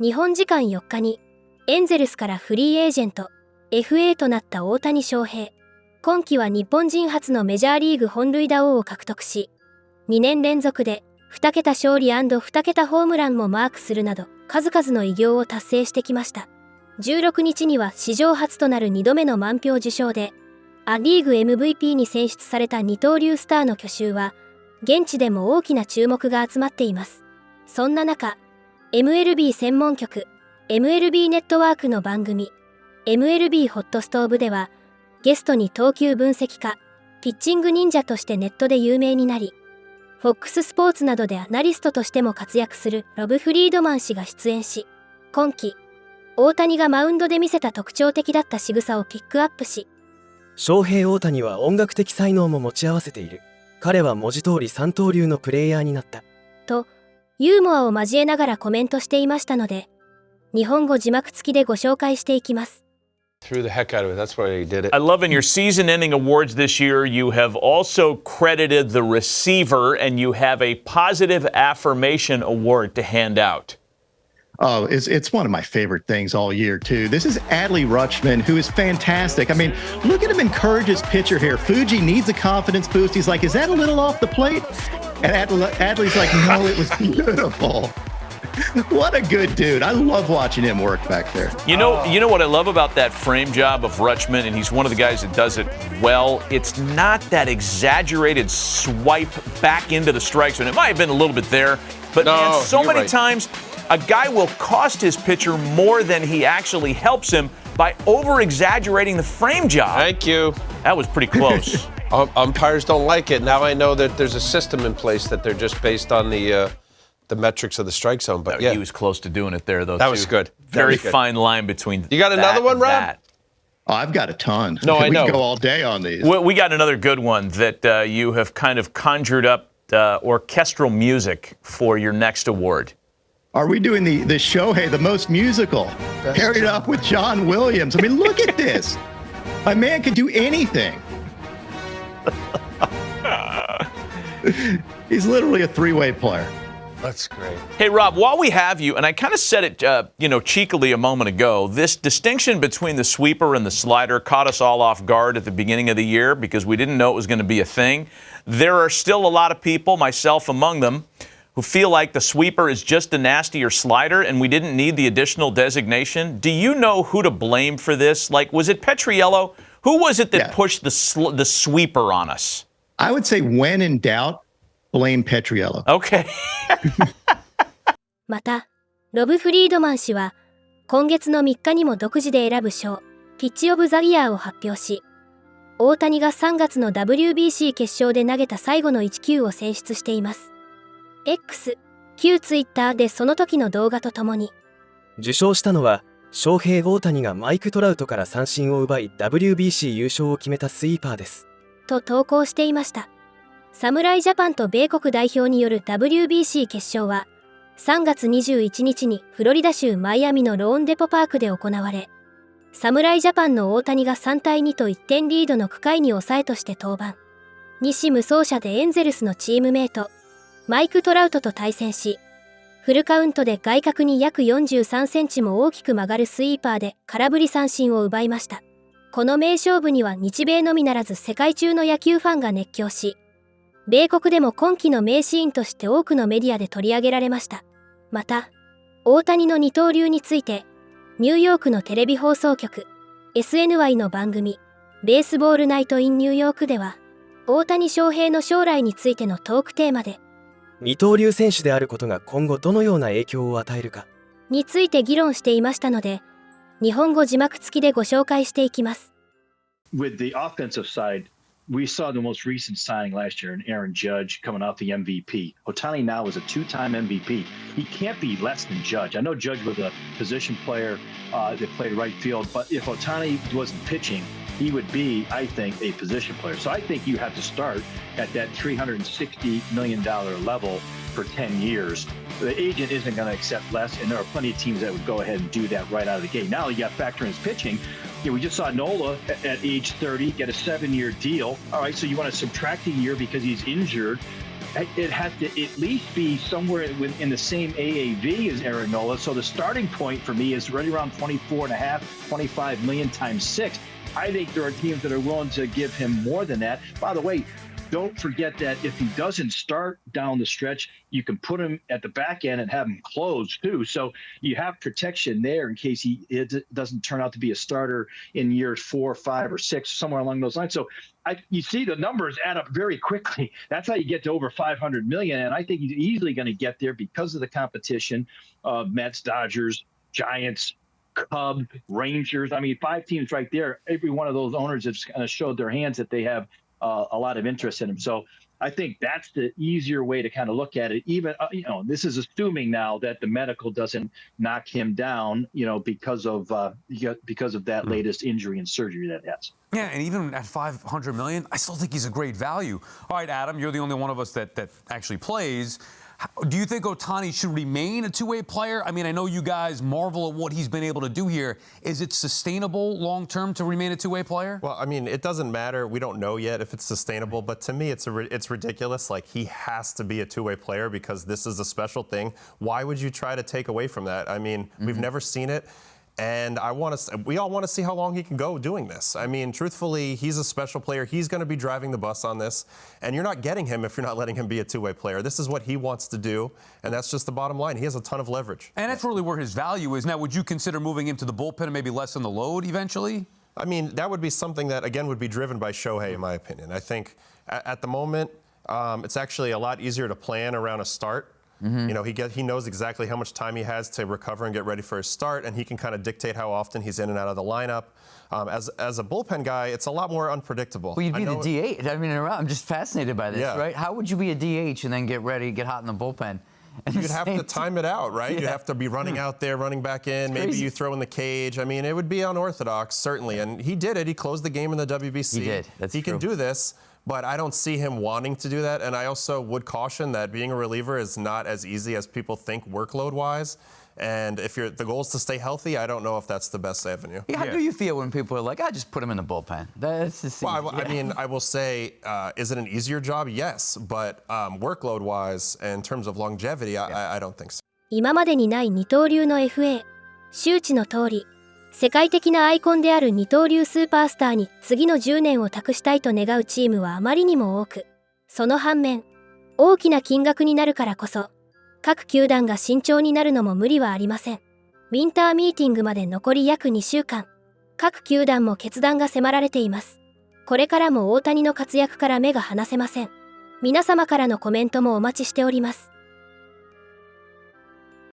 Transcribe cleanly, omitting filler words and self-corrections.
日本時間4日にエンゼルスからフリーエージェント FA となった大谷翔平。今季は日本人初のメジャーリーグ本塁打王を獲得し、2年連続で2桁勝利&2桁ホームランもマークするなど数々の偉業を達成してきました。16日には史上初となる2度目の満票受賞で、ア・リーグ MVP に選出された二刀流スターの去就は、現地でも大きな注目が集まっています。そんな中、MLB 専門局、MLB ネットワークの番組、MLB ホットストーブでは、ゲストに投球分析家、ピッチング忍者としてネットで有名になり、FOX スポーツなどでアナリストとしても活躍するロブ・フリードマン氏が出演し、今季、大谷がマウンドで見せた特徴的だった仕草をピックアップし、翔平大谷は音楽的才能も持ち合わせている。彼は文字通り三刀流のプレイヤーになった。と、ユーモアを交えながらコメントしていましたので、日本語字幕付きでご紹介していきます。Threw the heck out of it. That's why he did it. I love in your season-ending awards this year, you have also credited the receiver, and you have a positive affirmation award to hand out. Oh, it's one of my favorite things all year, too. This is Adley Rutschman, who is fantastic. I mean, look at him encourage his pitcher here. Fuji needs a confidence boost. He's like, is that a little off the plate? And Adley's like, no, it was beautiful. What a good dude. I love watching him work back there. You know what I love about that frame job of Rutschman, and he's one of the guys that does it well. It's not that exaggerated swipe back into the strike zone. It might have been a little bit there, but man, so many times a guy will cost his pitcher more than he actually helps him by over-exaggerating the frame job. Thank you. That was pretty close. Umpires don't like it. Now I know that there's a system in place that they're just based on the metrics of the strike zone. But yeah, he was close to doing it there, though. That was good. Very fine line between. You got another one, Rob? Oh, I've got a ton. No, I know. We can go all day on these. We got another good one that you have kind of conjured up orchestral music for your next award. Are we doing the Shohei, the most musical? Paired it up with John Williams. I mean, look at this. My man can do anything. He's literally a three-way player. That's great. Hey, Rob, while we have you, and I kind of said it, cheekily a moment ago, this distinction between the sweeper and the slider caught us all off guard at the beginning of the year because we didn't know it was going to be a thing. There are still a lot of people, myself among them, who feel like the sweeper is just a nastier slider and we didn't need the additional designation. Do you know who to blame for this? Like, was it Petriello? Who was it that pushed the sweeper on us? I would say when in doubt, blame Petriello. Okay. また、ロブ・フリードマン氏は、今月の3日にも独自で選ぶ賞、ピッチ・オブ・ザ・イヤーを発表し、大谷が3月の WBC 決勝で投げた最後の1球を選出しています。X、旧ツイッターでその時の動画とともに、受賞したのは、翔平大谷がマイク・トラウトから三振を奪い WBC 優勝を決めたスイーパーです。と投稿していました。侍ジャパンと米国代表による WBC 決勝は、3月21日にフロリダ州マイアミのローンデポパークで行われ、侍ジャパンの大谷が3対2と1点リードの9回に抑えとして登板。西無走者でエンゼルスのチームメイト、マイク・トラウトと対戦し、フルカウントで外角に約43センチも大きく曲がるスイーパーで空振り三振を奪いました。この名勝負には日米のみならず世界中の野球ファンが熱狂し、米国でも今季の名シーンとして多くのメディアで取り上げられました。また、大谷の二刀流について、ニューヨークのテレビ放送局、SNY の番組、ベースボールナイト・イン・ニューヨークでは、大谷翔平の将来についてのトークテーマで、二刀流選手であることが今後どのような影響を与えるかについて議論していましたので、日本語字幕付きでご紹介していきます。With the offensive side, we saw the most recent signing last year in Aaron Judge coming off the MVP. Ohtani now is a two-time MVP. He can't be less than Judge. I know Judge was a position player that played right field, but if Ohtani wasn't pitching, he would be, I think, a position player. So I think you have to start at that $360 million level for 10 years. The agent isn't going to accept less, and there are plenty of teams that would go ahead and do that right out of the gate. Now you got to factor in his pitching. We just saw Nola at age 30 get a 7-year deal. All right, so you want to subtract a year because he's injured. it has to at least be somewhere in the same AAV as Aaron Nola. So the starting point for me is right around 24.5, 25 million times 6. I think there are teams that are willing to give him more than that. By the way, don't forget that if he doesn't start down the stretch, you can put him at the back end and have him close too. So you have protection there in case it doesn't turn out to be a starter in years 4, 5, or 6, somewhere along those lines. So you see the numbers add up very quickly. That's how you get to over 500 million. And I think he's easily going to get there because of the competition of Mets, Dodgers, Giants, Cubs, Rangers. I mean, 5 teams right there. Every one of those owners has kind of showed their hands that they have a lot of interest in him. So I think that's the easier way to kind of look at it. Even, this is assuming now that the medical doesn't knock him down, because of that latest injury and surgery that he has. Yeah, and even at $500 million, I still think he's a great value. All right, Adam, you're the only one of us that actually plays. Do you think Ohtani should remain a two-way player? I mean, I know you guys marvel at what he's been able to do here. Is it sustainable long-term to remain a two-way player? Well, I mean, it doesn't matter. We don't know yet if it's sustainable, but to me, it's ridiculous. Like, he has to be a two-way player because this is a special thing. Why would you try to take away from that? I mean, we've never seen it. And we all want to see how long he can go doing this. I mean, truthfully, he's a special player. He's going to be driving the bus on this. And you're not getting him if you're not letting him be a two-way player. This is what he wants to do. And that's just the bottom line. He has a ton of leverage. And that's really where his value is. Now, would you consider moving him to the bullpen and maybe lessen the load eventually? I mean, that would be something that, again, would be driven by Shohei, in my opinion. I think at the moment, it's actually a lot easier to plan around a start. He knows exactly how much time he has to recover and get ready for his start, and he can kind of dictate how often he's in and out of the lineup. As a bullpen guy, it's a lot more unpredictable. Well, you'd be the DH. I mean, I'm just fascinated by this, right? How would you be a DH and then get ready, get hot in the bullpen? You'd have to time it out, right? You'd have to be running out there, running back in. Maybe you throw in the cage. I mean, it would be unorthodox, certainly. And he did it. He closed the game in the WBC. He did. That's true. He can do this. But I don't see him wanting to do that. And I also would caution that being a reliever is not as easy as people think workload-wise. And if the goal is to stay healthy, I don't know if that's the best avenue. Yeah, how do you feel when people are like, just put him in the bullpen? That's just I mean, I will say, is it an easier job? Yes. But workload-wise, in terms of longevity, I don't think so. 今までにない二刀流の FA。周知の通り、世界的なアイコンである二刀流スーパースターに次の10年を託したいと願うチームはあまりにも多く、その反面、大きな金額になるからこそ、各球団が慎重になるのも無理はありません。ウィンターミーティングまで残り約2週間、各球団も決断が迫られています。これからも大谷の活躍から目が離せません。皆様からのコメントもお待ちしております。